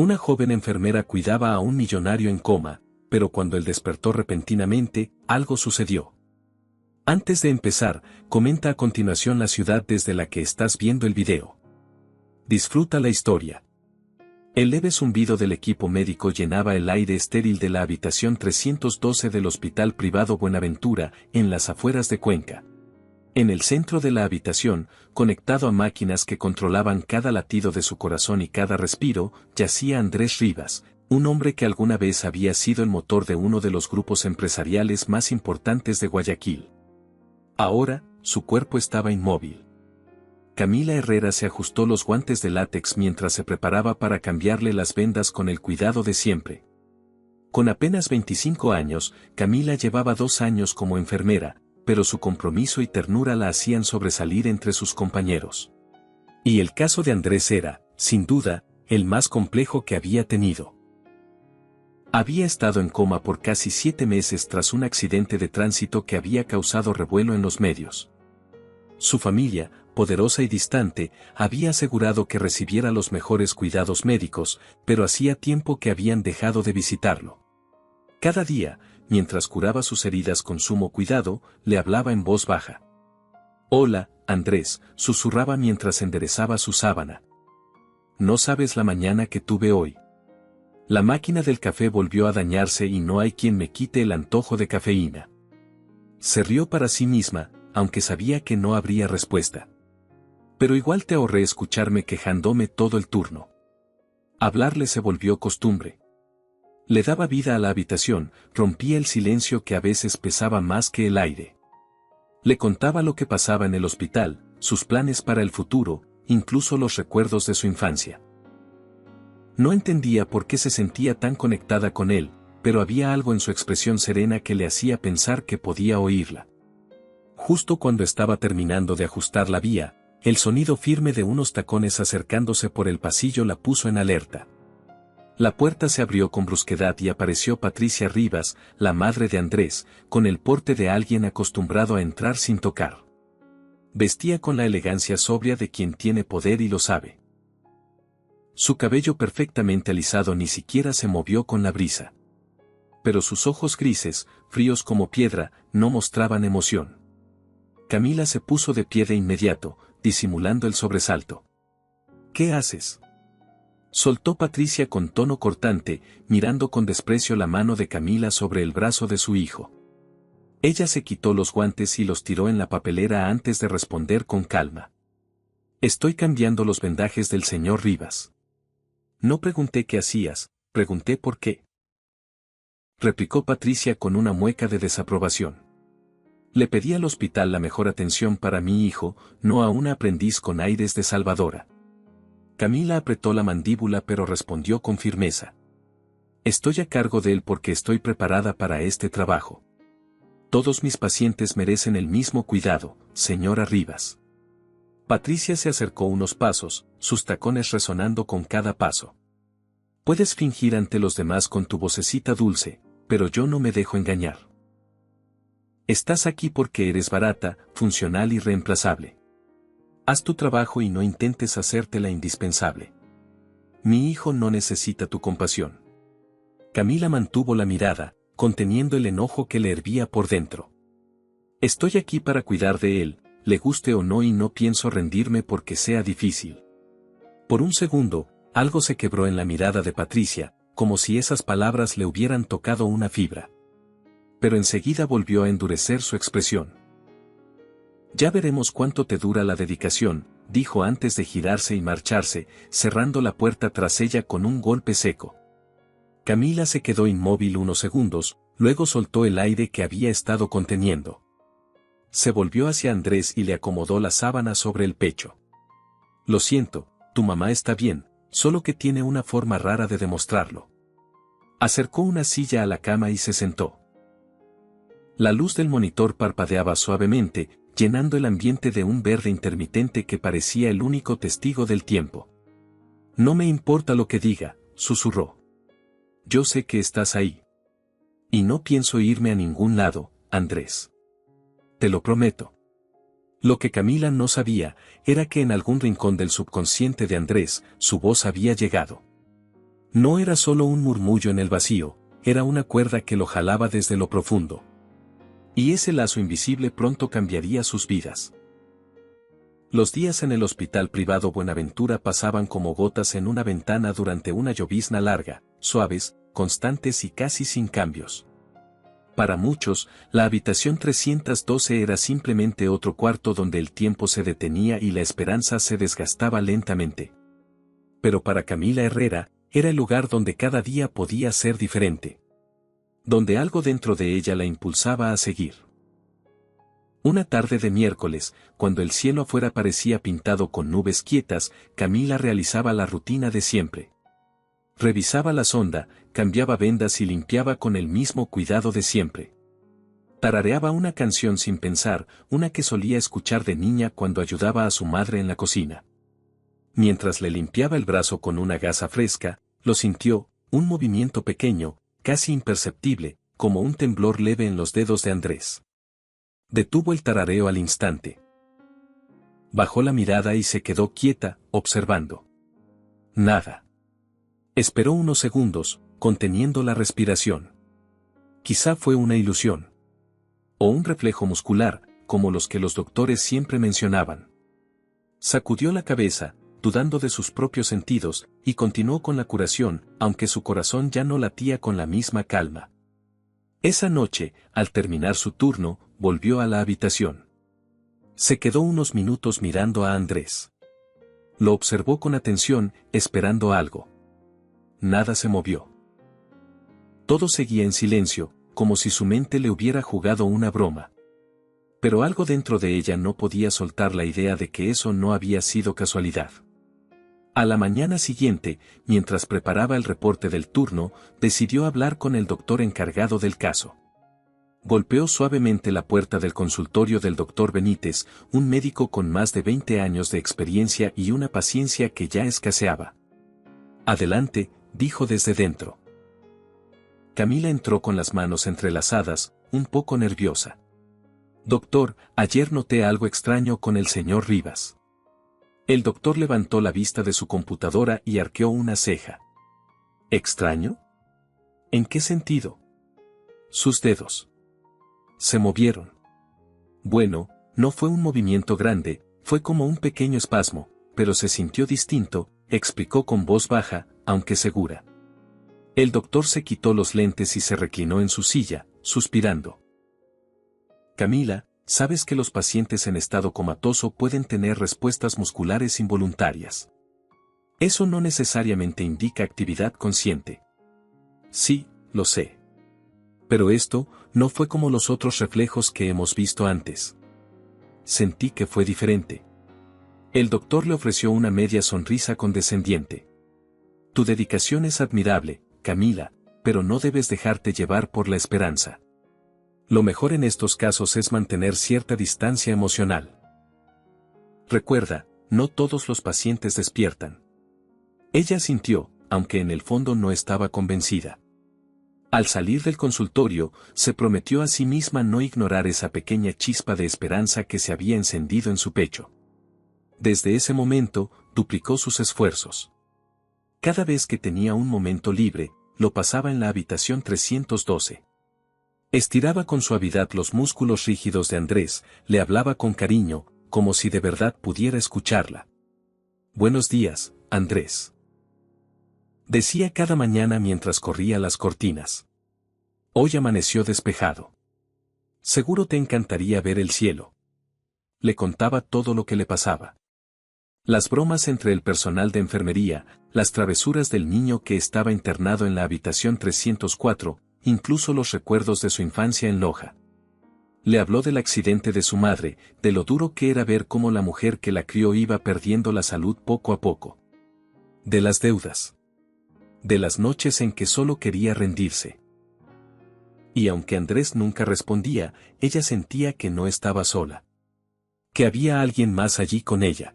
Una joven enfermera cuidaba a un millonario en coma, pero cuando él despertó repentinamente, algo sucedió. Antes de empezar, comenta a continuación la ciudad desde la que estás viendo el video. Disfruta la historia. El leve zumbido del equipo médico llenaba el aire estéril de la habitación 312 del Hospital Privado Buenaventura, en las afueras de Cuenca. En el centro de la habitación, conectado a máquinas que controlaban cada latido de su corazón y cada respiro, yacía Andrés Rivas, un hombre que alguna vez había sido el motor de uno de los grupos empresariales más importantes de Guayaquil. Ahora, su cuerpo estaba inmóvil. Camila Herrera se ajustó los guantes de látex mientras se preparaba para cambiarle las vendas con el cuidado de siempre. Con apenas 25 años, Camila llevaba 2 años como enfermera, pero su compromiso y ternura la hacían sobresalir entre sus compañeros. Y el caso de Andrés era, sin duda, el más complejo que había tenido. Había estado en coma por casi 7 meses tras un accidente de tránsito que había causado revuelo en los medios. Su familia, poderosa y distante, había asegurado que recibiera los mejores cuidados médicos, pero hacía tiempo que habían dejado de visitarlo. Cada día, mientras curaba sus heridas con sumo cuidado, le hablaba en voz baja. «Hola, Andrés», susurraba mientras enderezaba su sábana. «No sabes la mañana que tuve hoy. La máquina del café volvió a dañarse y no hay quien me quite el antojo de cafeína». Se rió para sí misma, aunque sabía que no habría respuesta. «Pero igual te ahorré escucharme quejándome todo el turno». Hablarle se volvió costumbre. Le daba vida a la habitación, rompía el silencio que a veces pesaba más que el aire. Le contaba lo que pasaba en el hospital, sus planes para el futuro, incluso los recuerdos de su infancia. No entendía por qué se sentía tan conectada con él, pero había algo en su expresión serena que le hacía pensar que podía oírla. Justo cuando estaba terminando de ajustar la vía, el sonido firme de unos tacones acercándose por el pasillo la puso en alerta. La puerta se abrió con brusquedad y apareció Patricia Rivas, la madre de Andrés, con el porte de alguien acostumbrado a entrar sin tocar. Vestía con la elegancia sobria de quien tiene poder y lo sabe. Su cabello perfectamente alisado ni siquiera se movió con la brisa. Pero sus ojos grises, fríos como piedra, no mostraban emoción. Camila se puso de pie de inmediato, disimulando el sobresalto. «¿Qué haces?», soltó Patricia con tono cortante, mirando con desprecio la mano de Camila sobre el brazo de su hijo. Ella se quitó los guantes y los tiró en la papelera antes de responder con calma. «Estoy cambiando los vendajes del señor Rivas». «No pregunté qué hacías, pregunté por qué», replicó Patricia con una mueca de desaprobación. «Le pedí al hospital la mejor atención para mi hijo, no a una aprendiz con aires de salvadora». Camila apretó la mandíbula pero respondió con firmeza. «Estoy a cargo de él porque estoy preparada para este trabajo. Todos mis pacientes merecen el mismo cuidado, señora Rivas». Patricia se acercó unos pasos, sus tacones resonando con cada paso. «Puedes fingir ante los demás con tu vocecita dulce, pero yo no me dejo engañar. Estás aquí porque eres barata, funcional y reemplazable. Haz tu trabajo y no intentes hacértela indispensable. Mi hijo no necesita tu compasión». Camila mantuvo la mirada, conteniendo el enojo que le hervía por dentro. «Estoy aquí para cuidar de él, le guste o no, y no pienso rendirme porque sea difícil». Por un segundo, algo se quebró en la mirada de Patricia, como si esas palabras le hubieran tocado una fibra. Pero enseguida volvió a endurecer su expresión. «Ya veremos cuánto te dura la dedicación», dijo antes de girarse y marcharse, cerrando la puerta tras ella con un golpe seco. Camila se quedó inmóvil unos segundos, luego soltó el aire que había estado conteniendo. Se volvió hacia Andrés y le acomodó la sábana sobre el pecho. «Lo siento, tu mamá está bien, solo que tiene una forma rara de demostrarlo». Acercó una silla a la cama y se sentó. La luz del monitor parpadeaba suavemente, llenando el ambiente de un verde intermitente que parecía el único testigo del tiempo. «No me importa lo que diga», susurró. «Yo sé que estás ahí. Y no pienso irme a ningún lado, Andrés. Te lo prometo». Lo que Camila no sabía, era que en algún rincón del subconsciente de Andrés, su voz había llegado. No era solo un murmullo en el vacío, era una cuerda que lo jalaba desde lo profundo. Y ese lazo invisible pronto cambiaría sus vidas. Los días en el hospital privado Buenaventura pasaban como gotas en una ventana durante una llovizna larga, suaves, constantes y casi sin cambios. Para muchos, la habitación 312 era simplemente otro cuarto donde el tiempo se detenía y la esperanza se desgastaba lentamente. Pero para Camila Herrera, era el lugar donde cada día podía ser diferente. Donde algo dentro de ella la impulsaba a seguir. Una tarde de miércoles, cuando el cielo afuera parecía pintado con nubes quietas, Camila realizaba la rutina de siempre. Revisaba la sonda, cambiaba vendas y limpiaba con el mismo cuidado de siempre. Tarareaba una canción sin pensar, una que solía escuchar de niña cuando ayudaba a su madre en la cocina. Mientras le limpiaba el brazo con una gasa fresca, lo sintió, un movimiento pequeño, casi imperceptible, como un temblor leve en los dedos de Andrés. Detuvo el tarareo al instante. Bajó la mirada y se quedó quieta, observando. Nada. Esperó unos segundos, conteniendo la respiración. Quizá fue una ilusión. O un reflejo muscular, como los que los doctores siempre mencionaban. Sacudió la cabeza, dudando de sus propios sentidos, y continuó con la curación, aunque su corazón ya no latía con la misma calma. Esa noche, al terminar su turno, volvió a la habitación. Se quedó unos minutos mirando a Andrés. Lo observó con atención, esperando algo. Nada se movió. Todo seguía en silencio, como si su mente le hubiera jugado una broma. Pero algo dentro de ella no podía soltar la idea de que eso no había sido casualidad. A la mañana siguiente, mientras preparaba el reporte del turno, decidió hablar con el doctor encargado del caso. Golpeó suavemente la puerta del consultorio del doctor Benítez, un médico con más de 20 años de experiencia y una paciencia que ya escaseaba. Adelante, dijo desde dentro. Camila entró con las manos entrelazadas, un poco nerviosa. Doctor, ayer noté algo extraño con el señor Rivas. El doctor levantó la vista de su computadora y arqueó una ceja. ¿Extraño? ¿En qué sentido? Sus dedos se movieron. Bueno, no fue un movimiento grande, fue como un pequeño espasmo, pero se sintió distinto, explicó con voz baja, aunque segura. El doctor se quitó los lentes y se reclinó en su silla, suspirando. Camila, sabes que los pacientes en estado comatoso pueden tener respuestas musculares involuntarias. Eso no necesariamente indica actividad consciente. Sí, lo sé. Pero esto no fue como los otros reflejos que hemos visto antes. Sentí que fue diferente. El doctor le ofreció una media sonrisa condescendiente. Tu dedicación es admirable, Camila, pero no debes dejarte llevar por la esperanza. Lo mejor en estos casos es mantener cierta distancia emocional. Recuerda, no todos los pacientes despiertan. Ella sintió, aunque en el fondo no estaba convencida. Al salir del consultorio, se prometió a sí misma no ignorar esa pequeña chispa de esperanza que se había encendido en su pecho. Desde ese momento, duplicó sus esfuerzos. Cada vez que tenía un momento libre, lo pasaba en la habitación 312. Estiraba con suavidad los músculos rígidos de Andrés, le hablaba con cariño, como si de verdad pudiera escucharla. Buenos días, Andrés. Decía cada mañana mientras corría las cortinas. Hoy amaneció despejado. Seguro te encantaría ver el cielo. Le contaba todo lo que le pasaba. Las bromas entre el personal de enfermería, las travesuras del niño que estaba internado en la habitación 304, incluso los recuerdos de su infancia en Loja. Le habló del accidente de su madre, de lo duro que era ver cómo la mujer que la crió iba perdiendo la salud poco a poco. De las deudas. De las noches en que solo quería rendirse. Y aunque Andrés nunca respondía, ella sentía que no estaba sola. Que había alguien más allí con ella.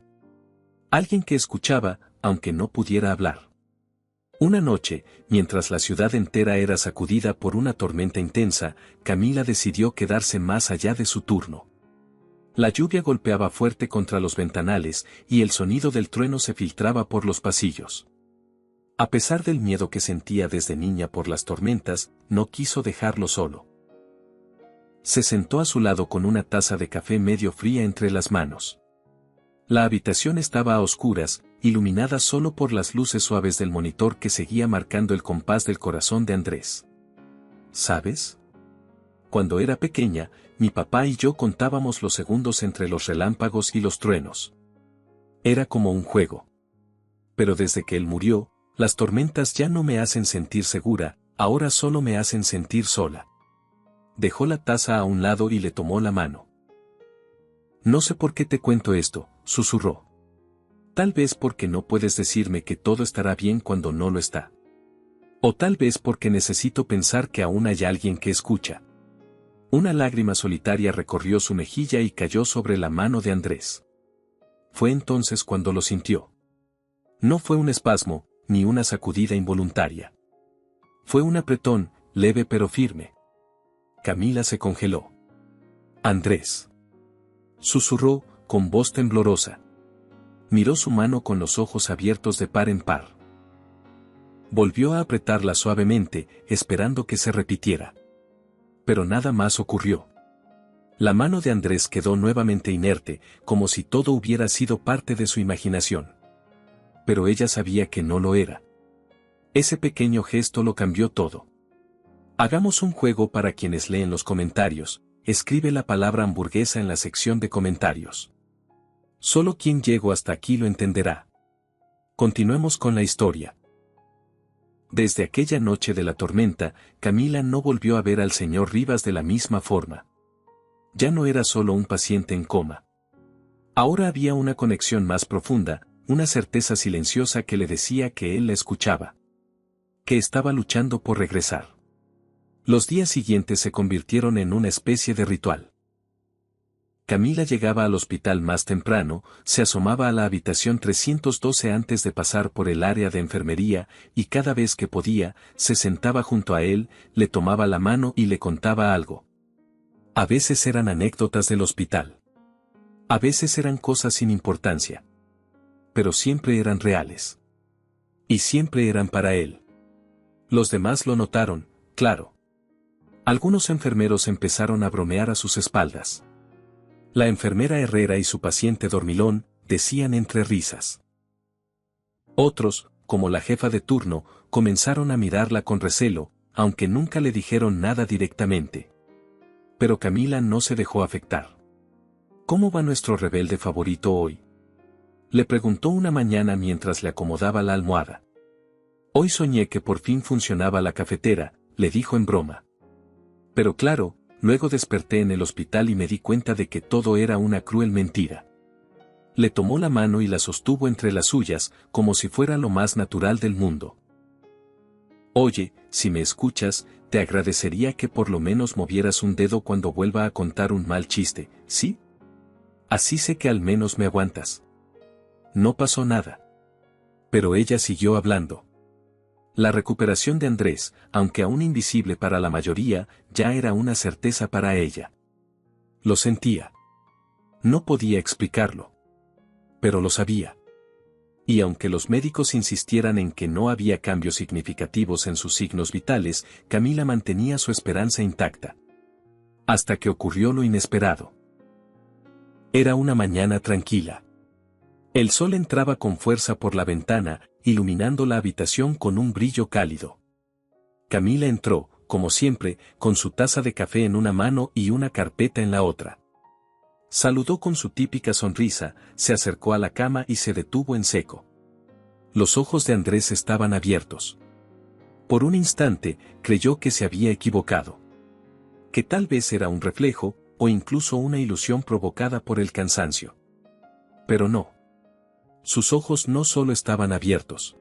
Alguien que escuchaba, aunque no pudiera hablar. Una noche, mientras la ciudad entera era sacudida por una tormenta intensa, Camila decidió quedarse más allá de su turno. La lluvia golpeaba fuerte contra los ventanales, y el sonido del trueno se filtraba por los pasillos. A pesar del miedo que sentía desde niña por las tormentas, no quiso dejarlo solo. Se sentó a su lado con una taza de café medio fría entre las manos. La habitación estaba a oscuras, iluminada solo por las luces suaves del monitor que seguía marcando el compás del corazón de Andrés. ¿Sabes? Cuando era pequeña, mi papá y yo contábamos los segundos entre los relámpagos y los truenos. Era como un juego. Pero desde que él murió, las tormentas ya no me hacen sentir segura, ahora solo me hacen sentir sola. Dejó la taza a un lado y le tomó la mano. No sé por qué te cuento esto, susurró. Tal vez porque no puedes decirme que todo estará bien cuando no lo está. O tal vez porque necesito pensar que aún hay alguien que escucha. Una lágrima solitaria recorrió su mejilla y cayó sobre la mano de Andrés. Fue entonces cuando lo sintió. No fue un espasmo, ni una sacudida involuntaria. Fue un apretón, leve pero firme. Camila se congeló. Andrés. Susurró, con voz temblorosa. Miró su mano con los ojos abiertos de par en par. Volvió a apretarla suavemente, esperando que se repitiera. Pero nada más ocurrió. La mano de Andrés quedó nuevamente inerte, como si todo hubiera sido parte de su imaginación. Pero ella sabía que no lo era. Ese pequeño gesto lo cambió todo. Hagamos un juego para quienes leen los comentarios. Escribe la palabra hamburguesa en la sección de comentarios. Solo quien llegó hasta aquí lo entenderá. Continuemos con la historia. Desde aquella noche de la tormenta, Camila no volvió a ver al señor Rivas de la misma forma. Ya no era solo un paciente en coma. Ahora había una conexión más profunda, una certeza silenciosa que le decía que él la escuchaba. Que estaba luchando por regresar. Los días siguientes se convirtieron en una especie de ritual. Camila llegaba al hospital más temprano, se asomaba a la habitación 312 antes de pasar por el área de enfermería, y cada vez que podía, se sentaba junto a él, le tomaba la mano y le contaba algo. A veces eran anécdotas del hospital. A veces eran cosas sin importancia. Pero siempre eran reales. Y siempre eran para él. Los demás lo notaron, claro. Algunos enfermeros empezaron a bromear a sus espaldas. La enfermera Herrera y su paciente dormilón, decían entre risas. Otros, como la jefa de turno, comenzaron a mirarla con recelo, aunque nunca le dijeron nada directamente. Pero Camila no se dejó afectar. ¿Cómo va nuestro rebelde favorito hoy? Le preguntó una mañana mientras le acomodaba la almohada. Hoy soñé que por fin funcionaba la cafetera, le dijo en broma. Pero claro, luego desperté en el hospital y me di cuenta de que todo era una cruel mentira. Le tomó la mano y la sostuvo entre las suyas, como si fuera lo más natural del mundo. Oye, si me escuchas, te agradecería que por lo menos movieras un dedo cuando vuelva a contar un mal chiste, ¿sí? Así sé que al menos me aguantas. No pasó nada. Pero ella siguió hablando. La recuperación de Andrés, aunque aún invisible para la mayoría, ya era una certeza para ella. Lo sentía. No podía explicarlo. Pero lo sabía. Y aunque los médicos insistieran en que no había cambios significativos en sus signos vitales, Camila mantenía su esperanza intacta. Hasta que ocurrió lo inesperado. Era una mañana tranquila. El sol entraba con fuerza por la ventana, iluminando la habitación con un brillo cálido. Camila entró, como siempre, con su taza de café en una mano y una carpeta en la otra. Saludó con su típica sonrisa, se acercó a la cama y se detuvo en seco. Los ojos de Andrés estaban abiertos. Por un instante, creyó que se había equivocado. Que tal vez era un reflejo, o incluso una ilusión provocada por el cansancio. Pero no. Sus ojos no solo estaban abiertos.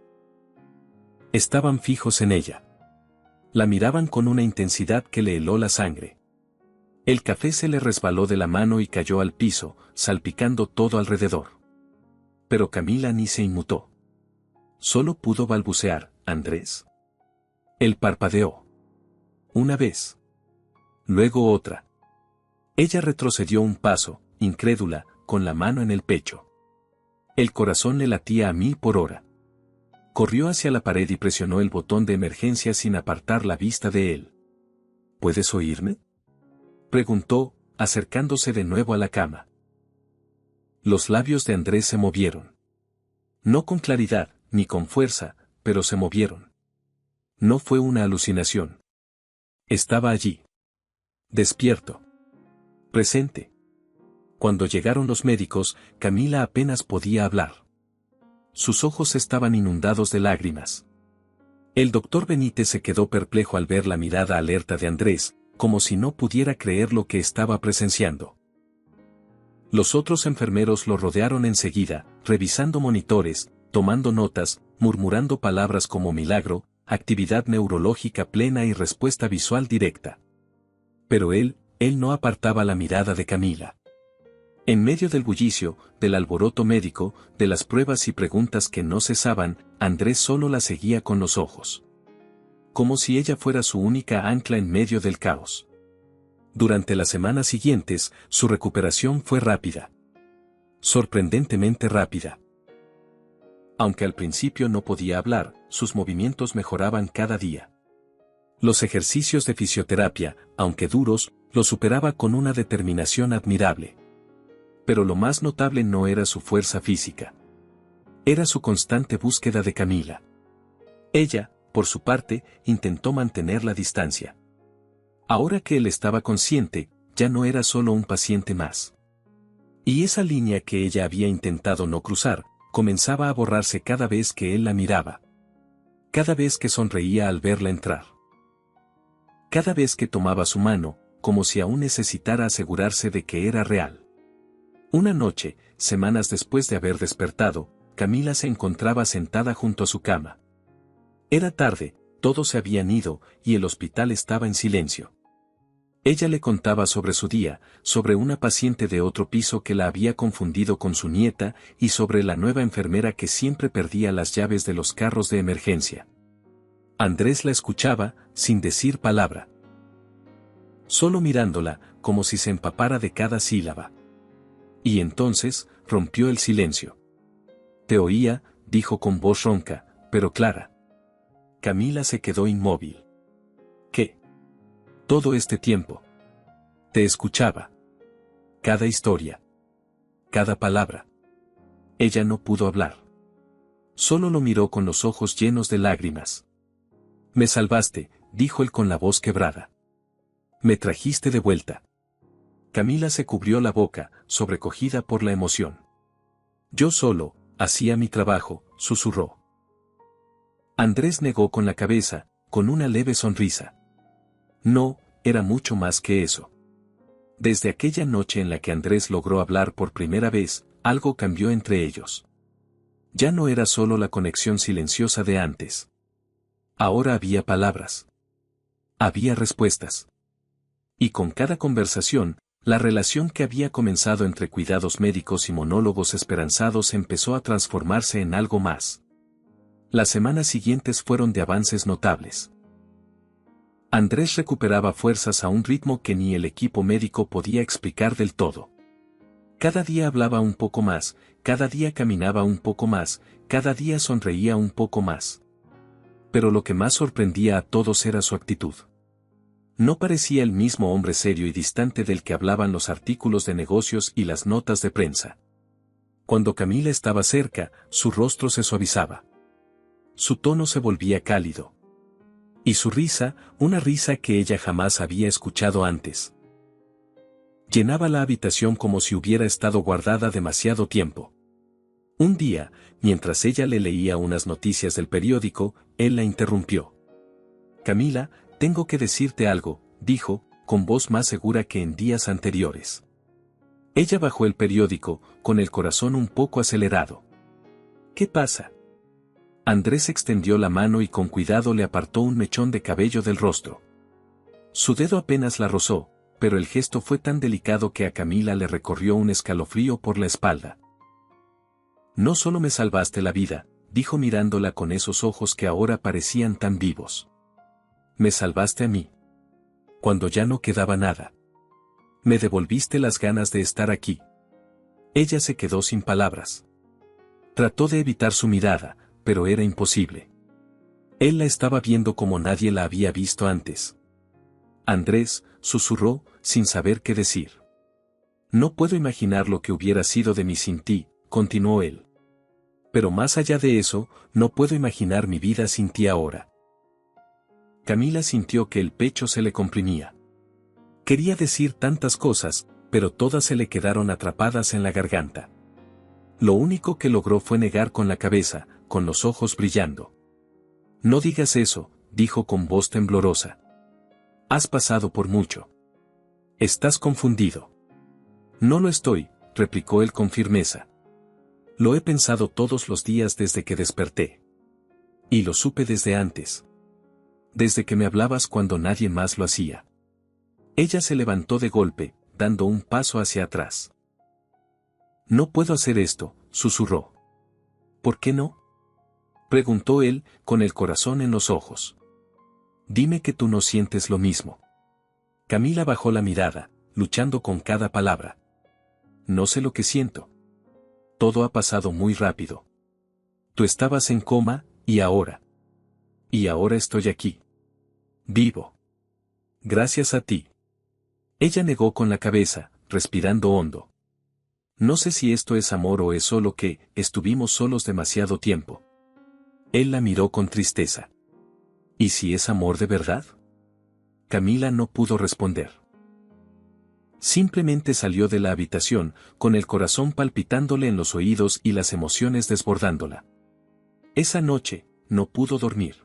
Estaban fijos en ella. La miraban con una intensidad que le heló la sangre. El café se le resbaló de la mano y cayó al piso, salpicando todo alrededor. Pero Camila ni se inmutó. Solo pudo balbucear, Andrés. Él parpadeó. Una vez. Luego otra. Ella retrocedió un paso, incrédula, con la mano en el pecho. El corazón le latía a 1000 por hora. Corrió hacia la pared y presionó el botón de emergencia sin apartar la vista de él. ¿Puedes oírme?, preguntó, acercándose de nuevo a la cama. Los labios de Andrés se movieron. No con claridad, ni con fuerza, pero se movieron. No fue una alucinación. Estaba allí. Despierto. Presente. Cuando llegaron los médicos, Camila apenas podía hablar. Sus ojos estaban inundados de lágrimas. El doctor Benítez se quedó perplejo al ver la mirada alerta de Andrés, como si no pudiera creer lo que estaba presenciando. Los otros enfermeros lo rodearon enseguida, revisando monitores, tomando notas, murmurando palabras como milagro, actividad neurológica plena y respuesta visual directa. Pero él no apartaba la mirada de Camila. En medio del bullicio, del alboroto médico, de las pruebas y preguntas que no cesaban, Andrés solo la seguía con los ojos. Como si ella fuera su única ancla en medio del caos. Durante las semanas siguientes, su recuperación fue rápida. Sorprendentemente rápida. Aunque al principio no podía hablar, sus movimientos mejoraban cada día. Los ejercicios de fisioterapia, aunque duros, los superaba con una determinación admirable. Pero lo más notable no era su fuerza física. Era su constante búsqueda de Camila. Ella, por su parte, intentó mantener la distancia. Ahora que él estaba consciente, ya no era solo un paciente más. Y esa línea que ella había intentado no cruzar, comenzaba a borrarse cada vez que él la miraba. Cada vez que sonreía al verla entrar. Cada vez que tomaba su mano, como si aún necesitara asegurarse de que era real. Una noche, semanas después de haber despertado, Camila se encontraba sentada junto a su cama. Era tarde, todos se habían ido, y el hospital estaba en silencio. Ella le contaba sobre su día, sobre una paciente de otro piso que la había confundido con su nieta, y sobre la nueva enfermera que siempre perdía las llaves de los carros de emergencia. Andrés la escuchaba, sin decir palabra. Solo mirándola, como si se empapara de cada sílaba. Y entonces, rompió el silencio. «Te oía», dijo con voz ronca, pero clara. Camila se quedó inmóvil. «¿Qué?» «Todo este tiempo. Te escuchaba. Cada historia. Cada palabra». Ella no pudo hablar. Solo lo miró con los ojos llenos de lágrimas. «Me salvaste», dijo él con la voz quebrada. «Me trajiste de vuelta». Camila se cubrió la boca, sobrecogida por la emoción. «Yo solo hacía mi trabajo», susurró. Andrés negó con la cabeza, con una leve sonrisa. No, era mucho más que eso. Desde aquella noche en la que Andrés logró hablar por primera vez, algo cambió entre ellos. Ya no era solo la conexión silenciosa de antes. Ahora había palabras. Había respuestas. Y con cada conversación, la relación que había comenzado entre cuidados médicos y monólogos esperanzados empezó a transformarse en algo más. Las semanas siguientes fueron de avances notables. Andrés recuperaba fuerzas a un ritmo que ni el equipo médico podía explicar del todo. Cada día hablaba un poco más, cada día caminaba un poco más, cada día sonreía un poco más. Pero lo que más sorprendía a todos era su actitud. No parecía el mismo hombre serio y distante del que hablaban los artículos de negocios y las notas de prensa. Cuando Camila estaba cerca, su rostro se suavizaba. Su tono se volvía cálido. Y su risa, una risa que ella jamás había escuchado antes. Llenaba la habitación como si hubiera estado guardada demasiado tiempo. Un día, mientras ella le leía unas noticias del periódico, él la interrumpió. «Camila, tengo que decirte algo», dijo, con voz más segura que en días anteriores. Ella bajó el periódico, con el corazón un poco acelerado. «¿Qué pasa?» Andrés extendió la mano y con cuidado le apartó un mechón de cabello del rostro. Su dedo apenas la rozó, pero el gesto fue tan delicado que a Camila le recorrió un escalofrío por la espalda. «No solo me salvaste la vida», dijo mirándola con esos ojos que ahora parecían tan vivos. «Me salvaste a mí. Cuando ya no quedaba nada. Me devolviste las ganas de estar aquí». Ella se quedó sin palabras. Trató de evitar su mirada, pero era imposible. Él la estaba viendo como nadie la había visto antes. Andrés, susurró, sin saber qué decir. No puedo imaginar lo que hubiera sido de mí sin ti, continuó él. Pero más allá de eso, no puedo imaginar mi vida sin ti ahora. Camila sintió que el pecho se le comprimía. Quería decir tantas cosas, pero todas se le quedaron atrapadas en la garganta. Lo único que logró fue negar con la cabeza, con los ojos brillando. No digas eso, dijo con voz temblorosa. Has pasado por mucho. Estás confundido. No lo estoy, replicó él con firmeza. Lo he pensado todos los días desde que desperté. Y lo supe desde antes. Desde que me hablabas cuando nadie más lo hacía. Ella se levantó de golpe, dando un paso hacia atrás. No puedo hacer esto, susurró. ¿Por qué no? Preguntó él, con el corazón en los ojos. Dime que tú no sientes lo mismo. Camila bajó la mirada, luchando con cada palabra. No sé lo que siento. Todo ha pasado muy rápido. Tú estabas en coma, y ahora. Y ahora estoy aquí. Vivo. Gracias a ti. Ella negó con la cabeza, respirando hondo. No sé si esto es amor o es solo que estuvimos solos demasiado tiempo. Él la miró con tristeza. ¿Y si es amor de verdad? Camila no pudo responder. Simplemente salió de la habitación, con el corazón palpitándole en los oídos y las emociones desbordándola. Esa noche, no pudo dormir.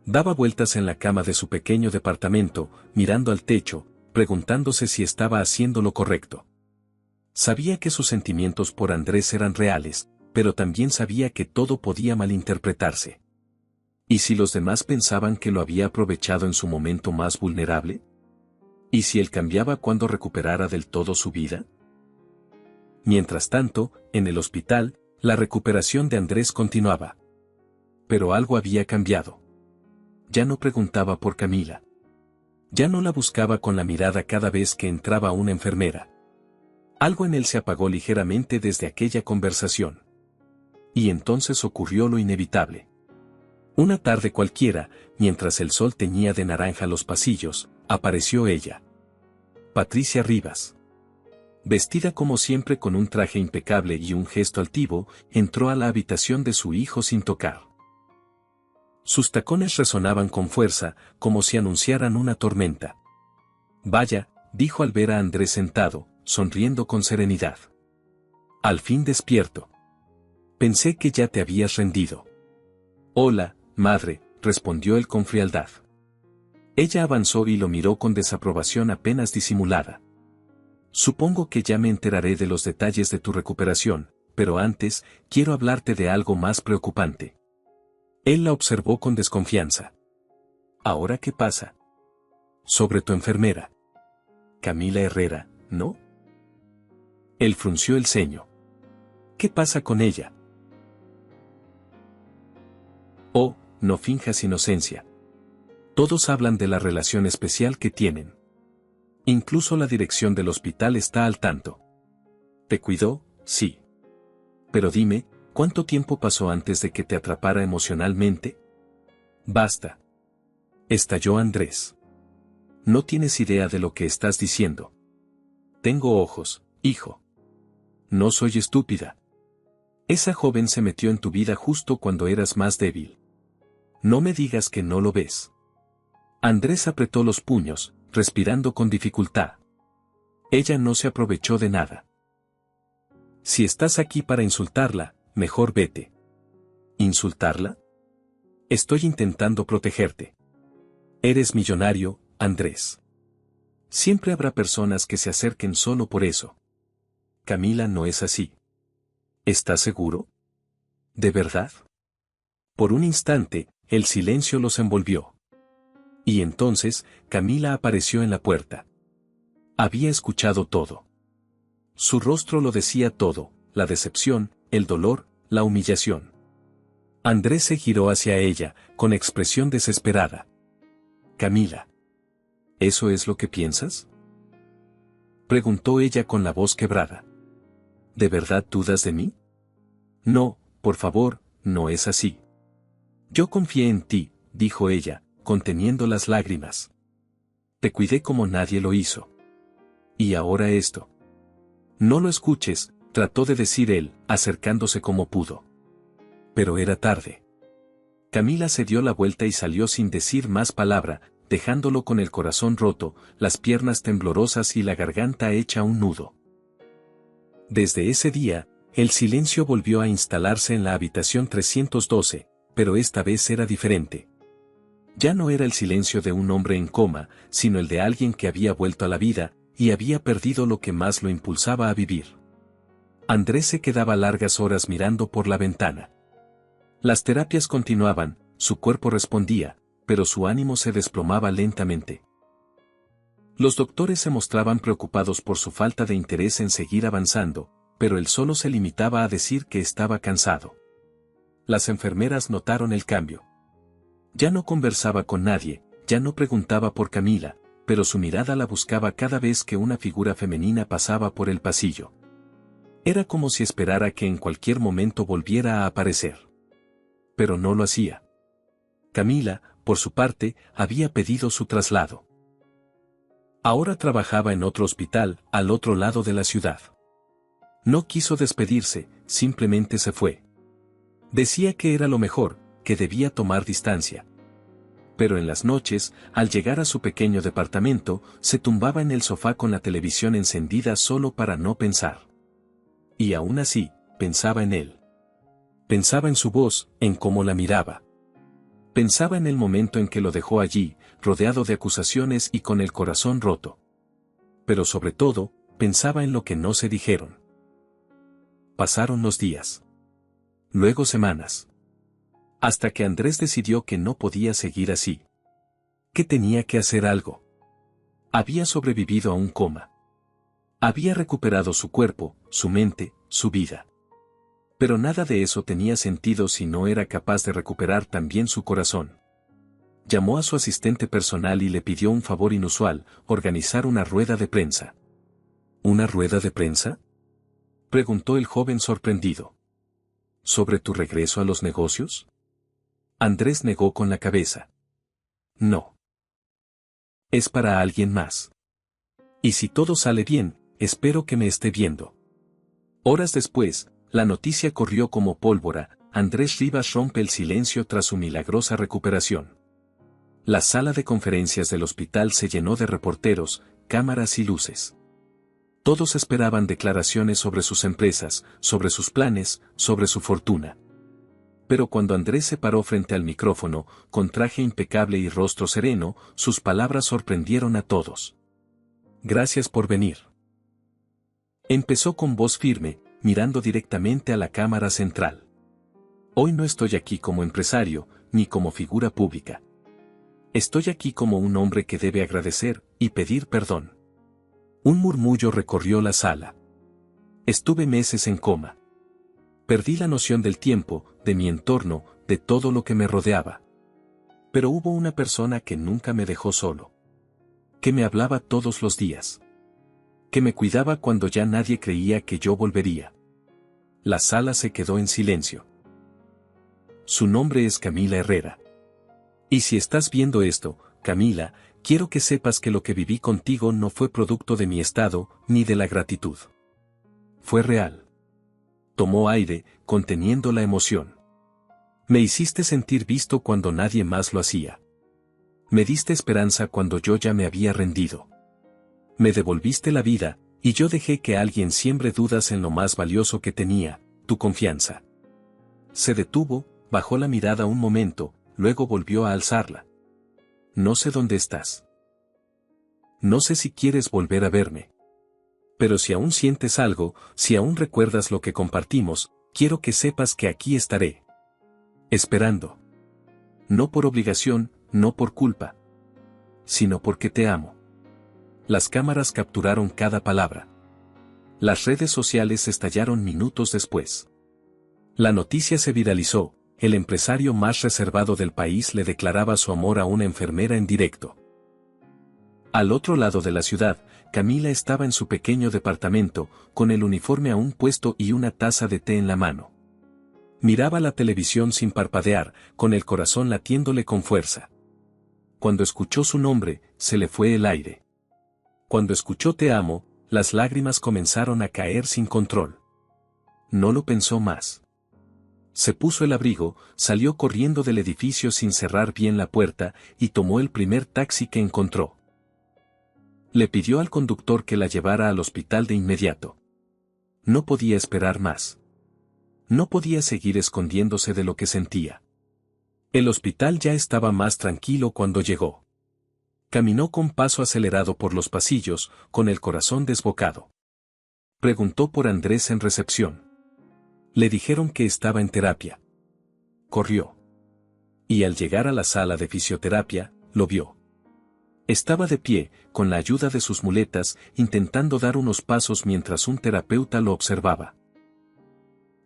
Daba vueltas en la cama de su pequeño departamento, mirando al techo, preguntándose si estaba haciendo lo correcto. Sabía que sus sentimientos por Andrés eran reales, pero también sabía que todo podía malinterpretarse. ¿Y si los demás pensaban que lo había aprovechado en su momento más vulnerable? ¿Y si él cambiaba cuando recuperara del todo su vida? Mientras tanto, en el hospital, la recuperación de Andrés continuaba. Pero algo había cambiado. Ya no preguntaba por Camila. Ya no la buscaba con la mirada cada vez que entraba una enfermera. Algo en él se apagó ligeramente desde aquella conversación. Y entonces ocurrió lo inevitable. Una tarde cualquiera, mientras el sol teñía de naranja los pasillos, apareció ella. Patricia Rivas. Vestida como siempre con un traje impecable y un gesto altivo, entró a la habitación de su hijo sin tocar. Sus tacones resonaban con fuerza, como si anunciaran una tormenta. Vaya, dijo al ver a Andrés sentado, sonriendo con serenidad. Al fin despierto. Pensé que ya te habías rendido. Hola, madre, respondió él con frialdad. Ella avanzó y lo miró con desaprobación apenas disimulada. Supongo que ya me enteraré de los detalles de tu recuperación, pero antes, quiero hablarte de algo más preocupante. Él la observó con desconfianza. ¿Ahora qué pasa? Sobre tu enfermera. Camila Herrera, ¿no? Él frunció el ceño. ¿Qué pasa con ella? Oh, no finjas inocencia. Todos hablan de la relación especial que tienen. Incluso la dirección del hospital está al tanto. ¿Te cuidó? Sí. Pero dime, ¿cuánto tiempo pasó antes de que te atrapara emocionalmente? Basta. Estalló Andrés. No tienes idea de lo que estás diciendo. Tengo ojos, hijo. No soy estúpida. Esa joven se metió en tu vida justo cuando eras más débil. No me digas que no lo ves. Andrés apretó los puños, respirando con dificultad. Ella no se aprovechó de nada. Si estás aquí para insultarla, mejor vete. ¿Insultarla? Estoy intentando protegerte. Eres millonario, Andrés. Siempre habrá personas que se acerquen solo por eso. Camila no es así. ¿Estás seguro? ¿De verdad? Por un instante, el silencio los envolvió. Y entonces, Camila apareció en la puerta. Había escuchado todo. Su rostro lo decía todo, la decepción, el dolor, la humillación. Andrés se giró hacia ella, con expresión desesperada. Camila. ¿Eso es lo que piensas? Preguntó ella con la voz quebrada. ¿De verdad dudas de mí? No, por favor, no es así. Yo confié en ti, dijo ella, conteniendo las lágrimas. Te cuidé como nadie lo hizo. Y ahora esto. No lo escuches, trató de decir él, acercándose como pudo. Pero era tarde. Camila se dio la vuelta y salió sin decir más palabra, dejándolo con el corazón roto, las piernas temblorosas y la garganta hecha un nudo. Desde ese día, el silencio volvió a instalarse en la habitación 312, pero esta vez era diferente. Ya no era el silencio de un hombre en coma, sino el de alguien que había vuelto a la vida, y había perdido lo que más lo impulsaba a vivir. Andrés se quedaba largas horas mirando por la ventana. Las terapias continuaban, su cuerpo respondía, pero su ánimo se desplomaba lentamente. Los doctores se mostraban preocupados por su falta de interés en seguir avanzando, pero él solo se limitaba a decir que estaba cansado. Las enfermeras notaron el cambio. Ya no conversaba con nadie, ya no preguntaba por Camila, pero su mirada la buscaba cada vez que una figura femenina pasaba por el pasillo. Era como si esperara que en cualquier momento volviera a aparecer. Pero no lo hacía. Camila, por su parte, había pedido su traslado. Ahora trabajaba en otro hospital, al otro lado de la ciudad. No quiso despedirse, simplemente se fue. Decía que era lo mejor, que debía tomar distancia. Pero en las noches, al llegar a su pequeño departamento, se tumbaba en el sofá con la televisión encendida solo para no pensar. Y aún así, pensaba en él. Pensaba en su voz, en cómo la miraba. Pensaba en el momento en que lo dejó allí, rodeado de acusaciones y con el corazón roto. Pero sobre todo, pensaba en lo que no se dijeron. Pasaron los días. Luego semanas. Hasta que Andrés decidió que no podía seguir así. Que tenía que hacer algo. Había sobrevivido a un coma. Había recuperado su cuerpo, su mente, su vida. Pero nada de eso tenía sentido si no era capaz de recuperar también su corazón. Llamó a su asistente personal y le pidió un favor inusual, organizar una rueda de prensa. ¿Una rueda de prensa?, preguntó el joven sorprendido. ¿Sobre tu regreso a los negocios? Andrés negó con la cabeza. No. Es para alguien más. Y si todo sale bien, espero que me esté viendo. Horas después, la noticia corrió como pólvora, Andrés Rivas rompe el silencio tras su milagrosa recuperación. La sala de conferencias del hospital se llenó de reporteros, cámaras y luces. Todos esperaban declaraciones sobre sus empresas, sobre sus planes, sobre su fortuna. Pero cuando Andrés se paró frente al micrófono, con traje impecable y rostro sereno, sus palabras sorprendieron a todos. Gracias por venir. Empezó con voz firme, mirando directamente a la cámara central. Hoy no estoy aquí como empresario, ni como figura pública. Estoy aquí como un hombre que debe agradecer y pedir perdón. Un murmullo recorrió la sala. Estuve meses en coma. Perdí la noción del tiempo, de mi entorno, de todo lo que me rodeaba. Pero hubo una persona que nunca me dejó solo. Que me hablaba todos los días. Que me cuidaba cuando ya nadie creía que yo volvería. La sala se quedó en silencio. Su nombre es Camila Herrera. Y si estás viendo esto, Camila, quiero que sepas que lo que viví contigo no fue producto de mi estado, ni de la gratitud. Fue real. Tomó aire, conteniendo la emoción. Me hiciste sentir visto cuando nadie más lo hacía. Me diste esperanza cuando yo ya me había rendido. Me devolviste la vida, y yo dejé que alguien siembre dudas en lo más valioso que tenía, tu confianza. Se detuvo, bajó la mirada un momento, luego volvió a alzarla. No sé dónde estás. No sé si quieres volver a verme. Pero si aún sientes algo, si aún recuerdas lo que compartimos, quiero que sepas que aquí estaré. Esperando. No por obligación, no por culpa. Sino porque te amo. Las cámaras capturaron cada palabra. Las redes sociales estallaron minutos después. La noticia se viralizó, el empresario más reservado del país le declaraba su amor a una enfermera en directo. Al otro lado de la ciudad, Camila estaba en su pequeño departamento, con el uniforme aún puesto y una taza de té en la mano. Miraba la televisión sin parpadear, con el corazón latiéndole con fuerza. Cuando escuchó su nombre, se le fue el aire. Cuando escuchó te amo, las lágrimas comenzaron a caer sin control. No lo pensó más. Se puso el abrigo, salió corriendo del edificio sin cerrar bien la puerta y tomó el primer taxi que encontró. Le pidió al conductor que la llevara al hospital de inmediato. No podía esperar más. No podía seguir escondiéndose de lo que sentía. El hospital ya estaba más tranquilo cuando llegó. Caminó con paso acelerado por los pasillos, con el corazón desbocado. Preguntó por Andrés en recepción. Le dijeron que estaba en terapia. Corrió. Y al llegar a la sala de fisioterapia, lo vio. Estaba de pie, con la ayuda de sus muletas, intentando dar unos pasos mientras un terapeuta lo observaba.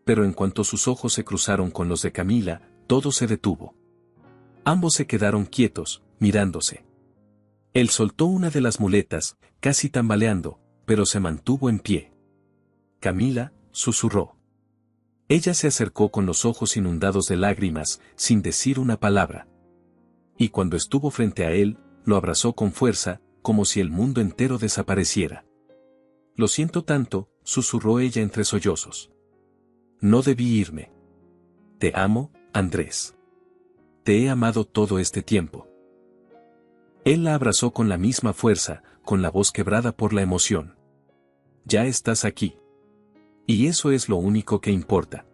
Pero en cuanto sus ojos se cruzaron con los de Camila, todo se detuvo. Ambos se quedaron quietos, mirándose. Él soltó una de las muletas, casi tambaleando, pero se mantuvo en pie. Camila, susurró. Ella se acercó con los ojos inundados de lágrimas, sin decir una palabra. Y cuando estuvo frente a él, lo abrazó con fuerza, como si el mundo entero desapareciera. Lo siento tanto, susurró ella entre sollozos. No debí irme. Te amo, Andrés. Te he amado todo este tiempo. Él la abrazó con la misma fuerza, con la voz quebrada por la emoción. Ya estás aquí. Y eso es lo único que importa.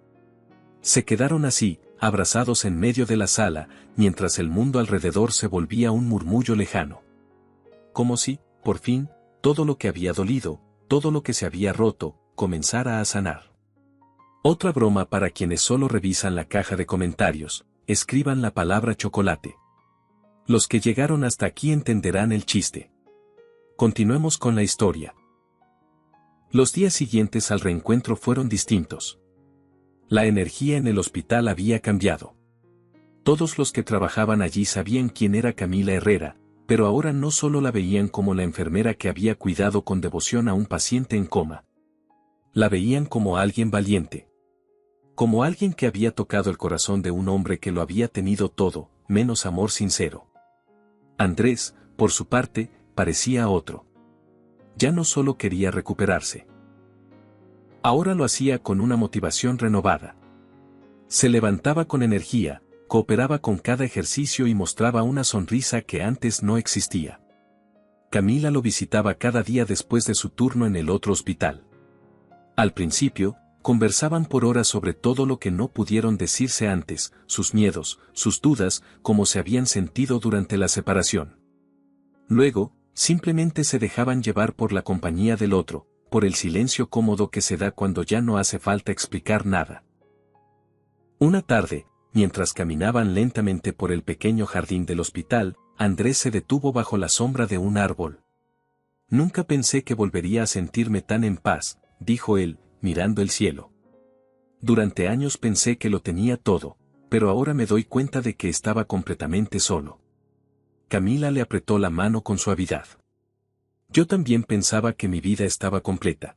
Se quedaron así, abrazados en medio de la sala, mientras el mundo alrededor se volvía un murmullo lejano. Como si, por fin, todo lo que había dolido, todo lo que se había roto, comenzara a sanar. Otra broma para quienes solo revisan la caja de comentarios, escriban la palabra chocolate. Los que llegaron hasta aquí entenderán el chiste. Continuemos con la historia. Los días siguientes al reencuentro fueron distintos. La energía en el hospital había cambiado. Todos los que trabajaban allí sabían quién era Camila Herrera, pero ahora no solo la veían como la enfermera que había cuidado con devoción a un paciente en coma. La veían como alguien valiente. Como alguien que había tocado el corazón de un hombre que lo había tenido todo, menos amor sincero. Andrés, por su parte, parecía otro. Ya no solo quería recuperarse. Ahora lo hacía con una motivación renovada. Se levantaba con energía, cooperaba con cada ejercicio y mostraba una sonrisa que antes no existía. Camila lo visitaba cada día después de su turno en el otro hospital. Al principio, conversaban por horas sobre todo lo que no pudieron decirse antes, sus miedos, sus dudas, cómo se habían sentido durante la separación. Luego, simplemente se dejaban llevar por la compañía del otro, por el silencio cómodo que se da cuando ya no hace falta explicar nada. Una tarde, mientras caminaban lentamente por el pequeño jardín del hospital, Andrés se detuvo bajo la sombra de un árbol. Nunca pensé que volvería a sentirme tan en paz, dijo él, mirando el cielo. Durante años pensé que lo tenía todo, pero ahora me doy cuenta de que estaba completamente solo. Camila le apretó la mano con suavidad. Yo también pensaba que mi vida estaba completa.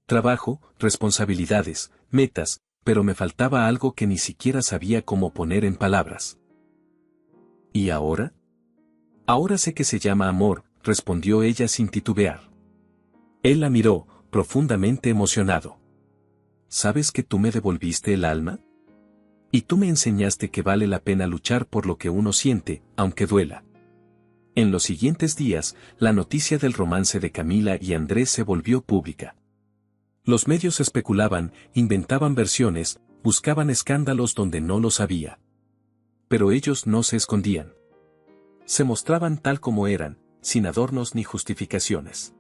Trabajo, responsabilidades, metas, pero me faltaba algo que ni siquiera sabía cómo poner en palabras. ¿Y ahora? Ahora sé que se llama amor, respondió ella sin titubear. Él la miró, profundamente emocionado. ¿Sabes que tú me devolviste el alma? Y tú me enseñaste que vale la pena luchar por lo que uno siente, aunque duela. En los siguientes días, la noticia del romance de Camila y Andrés se volvió pública. Los medios especulaban, inventaban versiones, buscaban escándalos donde no los había. Pero ellos no se escondían. Se mostraban tal como eran, sin adornos ni justificaciones.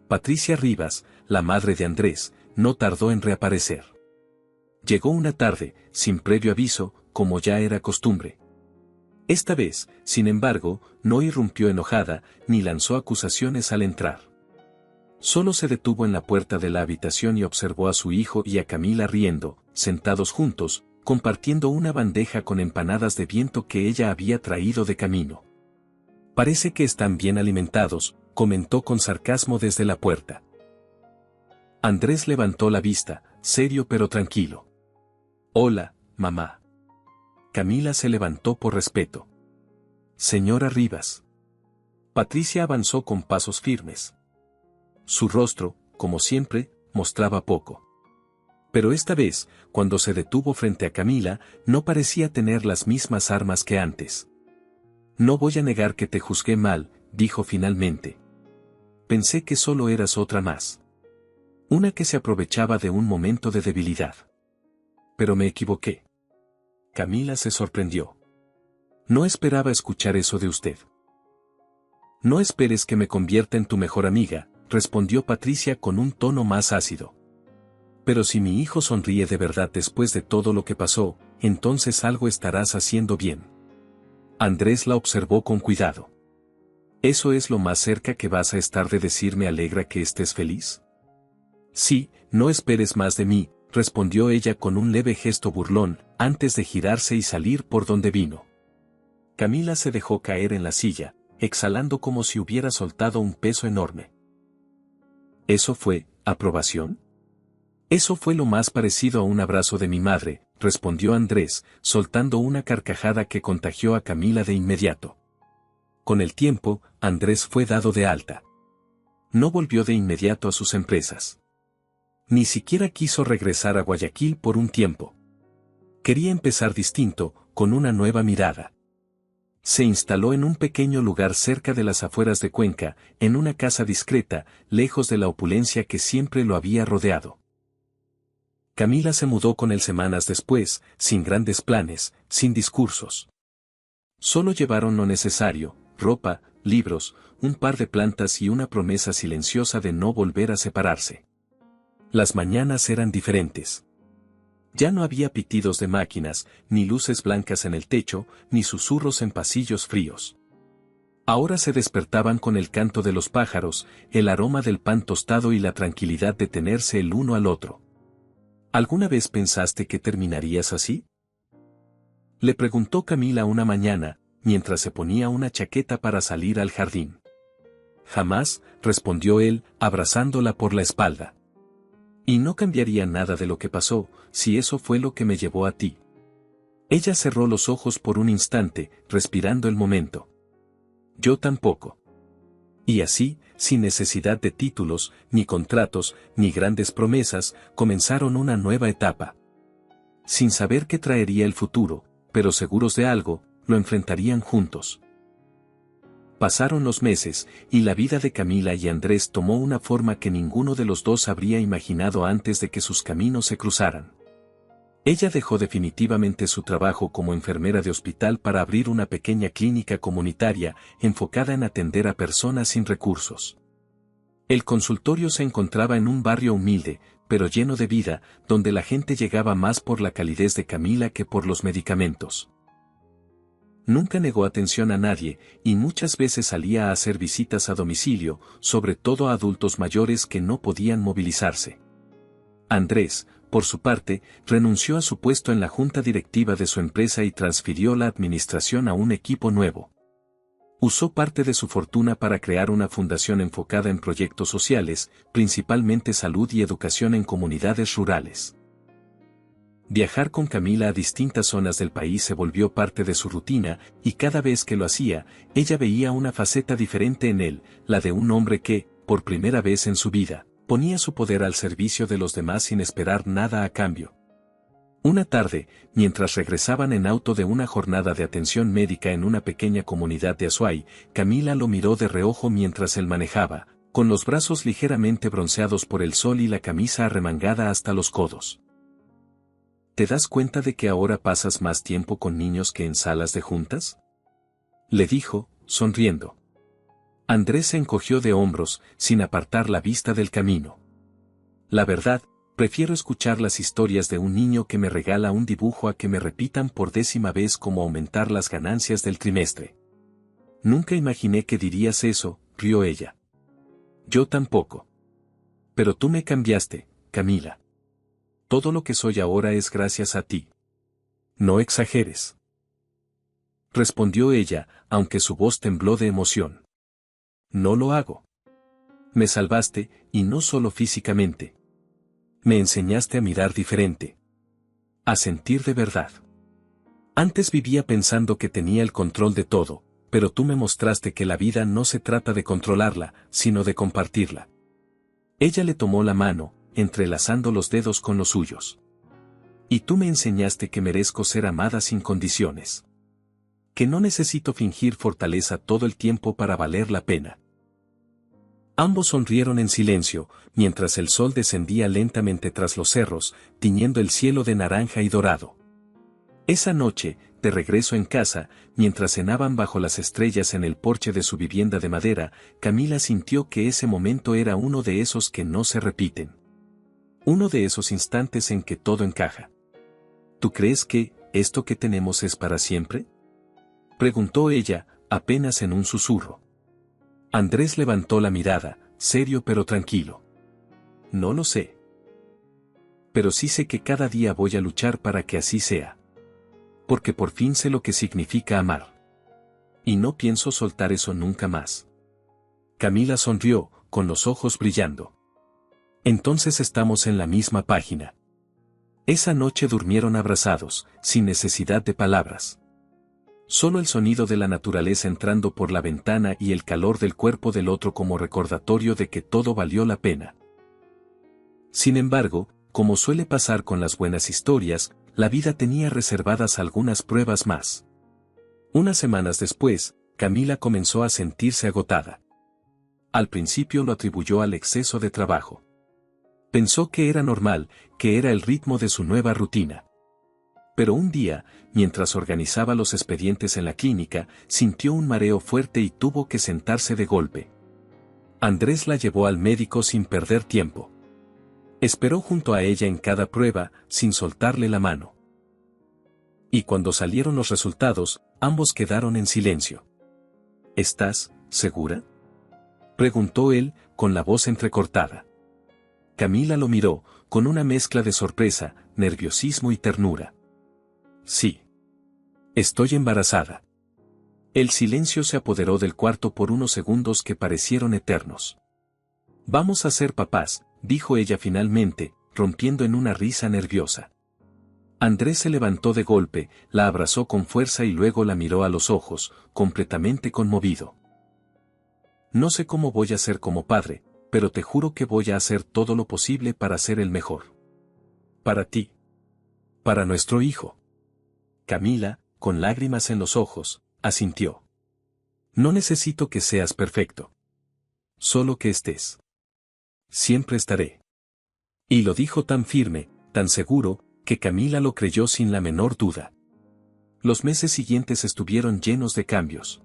Patricia Rivas, la madre de Andrés, no tardó en reaparecer. Llegó una tarde, sin previo aviso, como ya era costumbre. Esta vez, sin embargo, no irrumpió enojada, ni lanzó acusaciones al entrar. Solo se detuvo en la puerta de la habitación y observó a su hijo y a Camila riendo, sentados juntos, compartiendo una bandeja con empanadas de viento que ella había traído de camino. Parece que están bien alimentados, comentó con sarcasmo desde la puerta. Andrés levantó la vista, serio pero tranquilo. Hola, mamá. Camila se levantó por respeto. Señora Rivas. Patricia avanzó con pasos firmes. Su rostro, como siempre, mostraba poco. Pero esta vez, cuando se detuvo frente a Camila, no parecía tener las mismas armas que antes. No voy a negar que te juzgué mal, dijo finalmente. Pensé que solo eras otra más. Una que se aprovechaba de un momento de debilidad. Pero me equivoqué. Camila se sorprendió. No esperaba escuchar eso de usted. No esperes que me convierta en tu mejor amiga, respondió Patricia con un tono más ácido. Pero si mi hijo sonríe de verdad después de todo lo que pasó, entonces algo estarás haciendo bien. Andrés la observó con cuidado. ¿Eso es lo más cerca que vas a estar de decirme alegra que estés feliz? Sí, no esperes más de mí, respondió ella con un leve gesto burlón, antes de girarse y salir por donde vino. Camila se dejó caer en la silla, exhalando como si hubiera soltado un peso enorme. ¿Eso fue aprobación? Eso fue lo más parecido a un abrazo de mi madre, respondió Andrés, soltando una carcajada que contagió a Camila de inmediato. Con el tiempo, Andrés fue dado de alta. No volvió de inmediato a sus empresas. Ni siquiera quiso regresar a Guayaquil por un tiempo. Quería empezar distinto, con una nueva mirada. Se instaló en un pequeño lugar cerca de las afueras de Cuenca, en una casa discreta, lejos de la opulencia que siempre lo había rodeado. Camila se mudó con él semanas después, sin grandes planes, sin discursos. Solo llevaron lo necesario, ropa, libros, un par de plantas y una promesa silenciosa de no volver a separarse. Las mañanas eran diferentes. Ya no había pitidos de máquinas, ni luces blancas en el techo, ni susurros en pasillos fríos. Ahora se despertaban con el canto de los pájaros, el aroma del pan tostado y la tranquilidad de tenerse el uno al otro. ¿Alguna vez pensaste que terminarías así? Le preguntó Camila una mañana, mientras se ponía una chaqueta para salir al jardín. Jamás, respondió él, abrazándola por la espalda. Y no cambiaría nada de lo que pasó, si eso fue lo que me llevó a ti. Ella cerró los ojos por un instante, respirando el momento. Yo tampoco. Y así, sin necesidad de títulos, ni contratos, ni grandes promesas, comenzaron una nueva etapa. Sin saber qué traería el futuro, pero seguros de algo, lo enfrentarían juntos. Pasaron los meses, y la vida de Camila y Andrés tomó una forma que ninguno de los dos habría imaginado antes de que sus caminos se cruzaran. Ella dejó definitivamente su trabajo como enfermera de hospital para abrir una pequeña clínica comunitaria, enfocada en atender a personas sin recursos. El consultorio se encontraba en un barrio humilde, pero lleno de vida, donde la gente llegaba más por la calidez de Camila que por los medicamentos. Nunca negó atención a nadie, y muchas veces salía a hacer visitas a domicilio, sobre todo a adultos mayores que no podían movilizarse. Andrés, por su parte, renunció a su puesto en la junta directiva de su empresa y transfirió la administración a un equipo nuevo. Usó parte de su fortuna para crear una fundación enfocada en proyectos sociales, principalmente salud y educación en comunidades rurales. Viajar con Camila a distintas zonas del país se volvió parte de su rutina, y cada vez que lo hacía, ella veía una faceta diferente en él, la de un hombre que, por primera vez en su vida, ponía su poder al servicio de los demás sin esperar nada a cambio. Una tarde, mientras regresaban en auto de una jornada de atención médica en una pequeña comunidad de Azuay, Camila lo miró de reojo mientras él manejaba, con los brazos ligeramente bronceados por el sol y la camisa arremangada hasta los codos. ¿Te das cuenta de que ahora pasas más tiempo con niños que en salas de juntas? Le dijo, sonriendo. Andrés se encogió de hombros, sin apartar la vista del camino. La verdad, prefiero escuchar las historias de un niño que me regala un dibujo a que me repitan por 10ª vez cómo aumentar las ganancias del trimestre. Nunca imaginé que dirías eso, rió ella. Yo tampoco. Pero tú me cambiaste, Camila. Todo lo que soy ahora es gracias a ti. No exageres. Respondió ella, aunque su voz tembló de emoción. No lo hago. Me salvaste, y no solo físicamente. Me enseñaste a mirar diferente. A sentir de verdad. Antes vivía pensando que tenía el control de todo, pero tú me mostraste que la vida no se trata de controlarla, sino de compartirla. Ella le tomó la mano, entrelazando los dedos con los suyos. Y tú me enseñaste que merezco ser amada sin condiciones. Que no necesito fingir fortaleza todo el tiempo para valer la pena. Ambos sonrieron en silencio, mientras el sol descendía lentamente tras los cerros, tiñendo el cielo de naranja y dorado. Esa noche, de regreso en casa, mientras cenaban bajo las estrellas en el porche de su vivienda de madera, Camila sintió que ese momento era uno de esos que no se repiten. Uno de esos instantes en que todo encaja. ¿Tú crees que esto que tenemos es para siempre?, preguntó ella, apenas en un susurro. Andrés levantó la mirada, serio pero tranquilo. No lo sé. Pero sí sé que cada día voy a luchar para que así sea. Porque por fin sé lo que significa amar. Y no pienso soltar eso nunca más. Camila sonrió, con los ojos brillando. Entonces estamos en la misma página. Esa noche durmieron abrazados, sin necesidad de palabras. Solo el sonido de la naturaleza entrando por la ventana y el calor del cuerpo del otro como recordatorio de que todo valió la pena. Sin embargo, como suele pasar con las buenas historias, la vida tenía reservadas algunas pruebas más. Unas semanas después, Camila comenzó a sentirse agotada. Al principio lo atribuyó al exceso de trabajo. Pensó que era normal, que era el ritmo de su nueva rutina. Pero un día, mientras organizaba los expedientes en la clínica, sintió un mareo fuerte y tuvo que sentarse de golpe. Andrés la llevó al médico sin perder tiempo. Esperó junto a ella en cada prueba, sin soltarle la mano. Y cuando salieron los resultados, ambos quedaron en silencio. ¿Estás segura?, preguntó él, con la voz entrecortada. Camila lo miró, con una mezcla de sorpresa, nerviosismo y ternura. Sí. Estoy embarazada. El silencio se apoderó del cuarto por unos segundos que parecieron eternos. Vamos a ser papás, dijo ella finalmente, rompiendo en una risa nerviosa. Andrés se levantó de golpe, la abrazó con fuerza y luego la miró a los ojos, completamente conmovido. No sé cómo voy a ser como padre, pero te juro que voy a hacer todo lo posible para ser el mejor. Para ti. Para nuestro hijo. Camila, con lágrimas en los ojos, asintió. No necesito que seas perfecto. Solo que estés. Siempre estaré. Y lo dijo tan firme, tan seguro, que Camila lo creyó sin la menor duda. Los meses siguientes estuvieron llenos de cambios.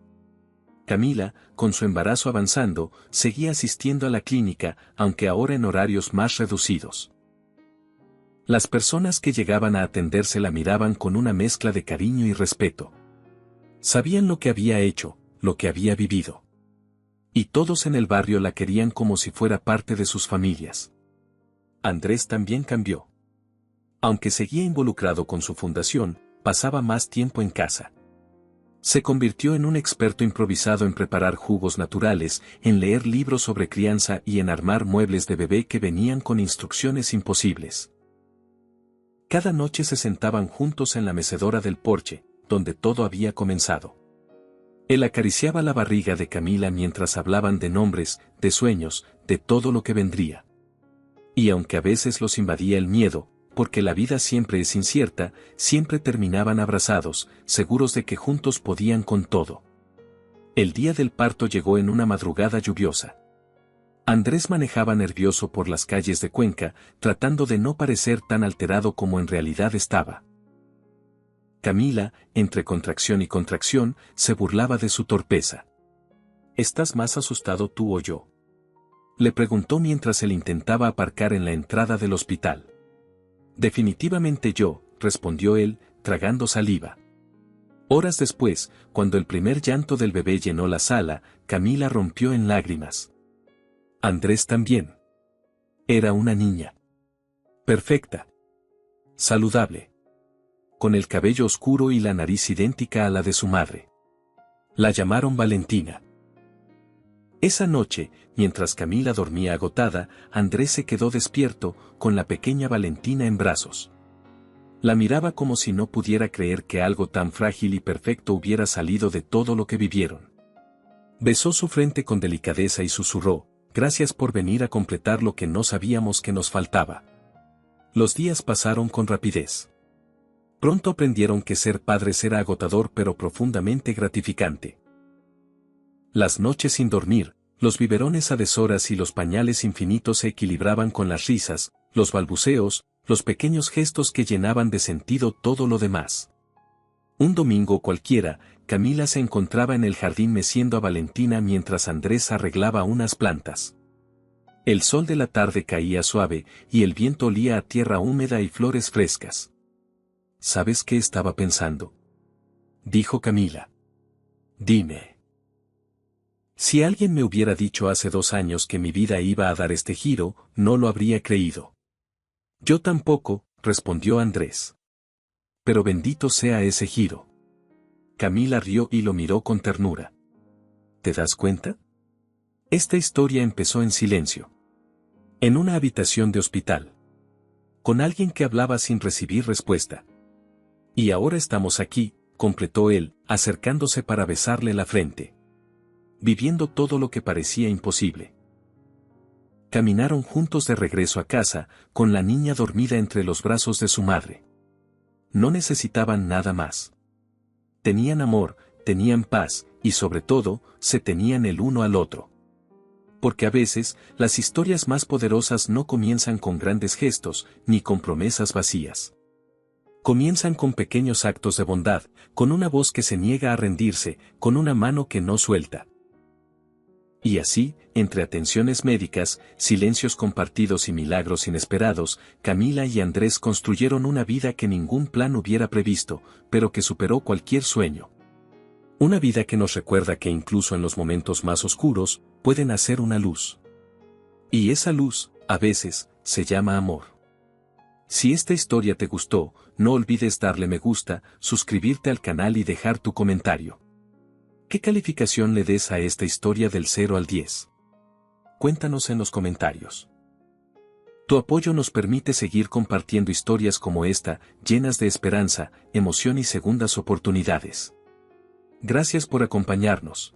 Camila, con su embarazo avanzando, seguía asistiendo a la clínica, aunque ahora en horarios más reducidos. Las personas que llegaban a atenderse la miraban con una mezcla de cariño y respeto. Sabían lo que había hecho, lo que había vivido. Y todos en el barrio la querían como si fuera parte de sus familias. Andrés también cambió. Aunque seguía involucrado con su fundación, pasaba más tiempo en casa. Se convirtió en un experto improvisado en preparar jugos naturales, en leer libros sobre crianza y en armar muebles de bebé que venían con instrucciones imposibles. Cada noche se sentaban juntos en la mecedora del porche, donde todo había comenzado. Él acariciaba la barriga de Camila mientras hablaban de nombres, de sueños, de todo lo que vendría. Y aunque a veces los invadía el miedo, porque la vida siempre es incierta, siempre terminaban abrazados, seguros de que juntos podían con todo. El día del parto llegó en una madrugada lluviosa. Andrés manejaba nervioso por las calles de Cuenca, tratando de no parecer tan alterado como en realidad estaba. Camila, entre contracción y contracción, se burlaba de su torpeza. ¿Estás más asustado tú o yo?, le preguntó mientras él intentaba aparcar en la entrada del hospital. Definitivamente yo, respondió él, tragando saliva. Horas después, cuando el primer llanto del bebé llenó la sala, Camila rompió en lágrimas. Andrés también. Era una niña. Perfecta. Saludable. Con el cabello oscuro y la nariz idéntica a la de su madre. La llamaron Valentina. Esa noche, mientras Camila dormía agotada, Andrés se quedó despierto, con la pequeña Valentina en brazos. La miraba como si no pudiera creer que algo tan frágil y perfecto hubiera salido de todo lo que vivieron. Besó su frente con delicadeza y susurró, «Gracias por venir a completar lo que no sabíamos que nos faltaba». Los días pasaron con rapidez. Pronto aprendieron que ser padres era agotador pero profundamente gratificante. Las noches sin dormir, los biberones a deshoras y los pañales infinitos se equilibraban con las risas, los balbuceos, los pequeños gestos que llenaban de sentido todo lo demás. Un domingo cualquiera, Camila se encontraba en el jardín meciendo a Valentina mientras Andrés arreglaba unas plantas. El sol de la tarde caía suave, y el viento olía a tierra húmeda y flores frescas. ¿Sabes qué estaba pensando?, dijo Camila. Dime. Si alguien me hubiera dicho hace 2 años que mi vida iba a dar este giro, no lo habría creído. Yo tampoco, respondió Andrés. Pero bendito sea ese giro. Camila rió y lo miró con ternura. ¿Te das cuenta? Esta historia empezó en silencio. En una habitación de hospital. Con alguien que hablaba sin recibir respuesta. Y ahora estamos aquí, completó él, acercándose para besarle la frente. Viviendo todo lo que parecía imposible. Caminaron juntos de regreso a casa, con la niña dormida entre los brazos de su madre. No necesitaban nada más. Tenían amor, tenían paz, y sobre todo, se tenían el uno al otro. Porque a veces, las historias más poderosas no comienzan con grandes gestos, ni con promesas vacías. Comienzan con pequeños actos de bondad, con una voz que se niega a rendirse, con una mano que no suelta. Y así, entre atenciones médicas, silencios compartidos y milagros inesperados, Camila y Andrés construyeron una vida que ningún plan hubiera previsto, pero que superó cualquier sueño. Una vida que nos recuerda que incluso en los momentos más oscuros, pueden hacer una luz. Y esa luz, a veces, se llama amor. Si esta historia te gustó, no olvides darle me gusta, suscribirte al canal y dejar tu comentario. ¿Qué calificación le des a esta historia del 0 al 10? Cuéntanos en los comentarios. Tu apoyo nos permite seguir compartiendo historias como esta, llenas de esperanza, emoción y segundas oportunidades. Gracias por acompañarnos.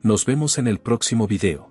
Nos vemos en el próximo video.